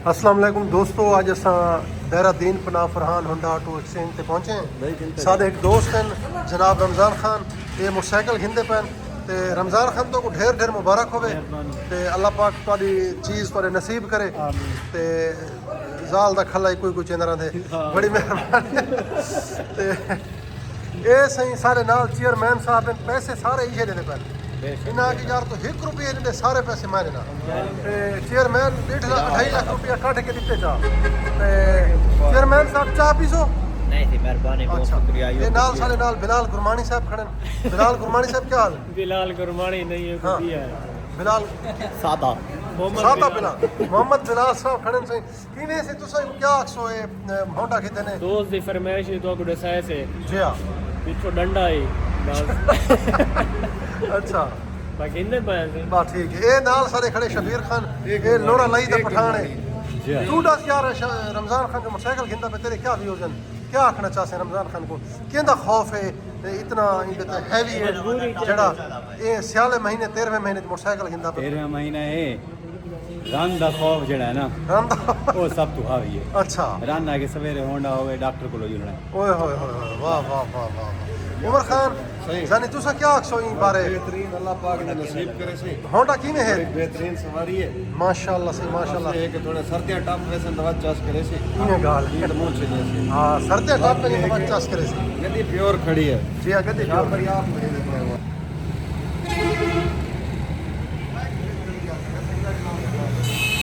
अस्सलाम वालेकुम दोस्तों, अज अस देहरादीन पनाह फरहान होंडा ऑटो एक्सचेंज ते पहुंचे हैं। साडे एक दोस्त हैं जनाब रमज़ान खान, ये मोटरसाइकिल घिंदे पैन ते रमज़ान खान तो को ढेर ढेर मुबारक होवे ते अल्लाह पाक तुहाडी चीज़ तुहाडे नसीब करे ते जाल दा खला कोई कोई चेंदा रहे, बड़ी मेहरबानी। ते ये सही सारे नाल चेयरमैन साहब हैं, पैसे सारे इहे देने पैन इन्ना कि यार तो 1 रुपये ने सारे पैसे मारे ना चेयरमैन 1.5 लाख रुपया काट के दिते चा चेयरमैन साहब चाह पीसो नहीं थी मेहरबानी, बहुत शुक्रिया। ये नाल सारे नाल बिलाल गुरमानी साहब खड़े। बिलाल गुरमानी साहब क्या हाल? बिलाल गुरमानी नहीं है, हाँ, है बिलाल सादा सादा बिलाल मोहम्मद बिलाल साहब खड़े सही किने से तुसा क्या आखसो ए होंडा खिदे ने दोस्त दी फरमाइश तो को दसाए से जी हां पिछो डंडा है अच्छा बाकी इन्ने पाए से बा ठीक है। ये नाल सारे खड़े शबीर खान, ये लोड़ा लाई दा पठान है। तू दस यार रमज़ान खान का मोटरसाइकिल घिंदा पे तेरे क्या व्यूज हैं, क्या आखना चाहते रमज़ान खान को, केंदा खौफ है इतना हैवी है जड़ा ये स्याले महीने 13वें महीने मोटरसाइकिल घिंदा पे 13वां महीना है रन दा खौफ जड़ा है ना रंदा वो सब तो हावी है। अच्छा रन आके सवेरे होंडा होवे डॉक्टर को जुड़ना ओए होए होए वाह वाह वाह वाह। उमर खान जानी तुसा क्या आखसो ई बारे बेहतरीन अल्लाह पाक ने नसीब करे से होंडा किने है बेहतरीन सवारी है माशाल्लाह से माशाल्लाह एक थोड़े सर्दियां टप वैसे दवा चास करे से किने गाल ईद मुंह चले से हां सर्दे टाप पे नहीं बच्चा करे से गड्डी प्योर खड़ी है जी हां गड्डी यहाँ पर आप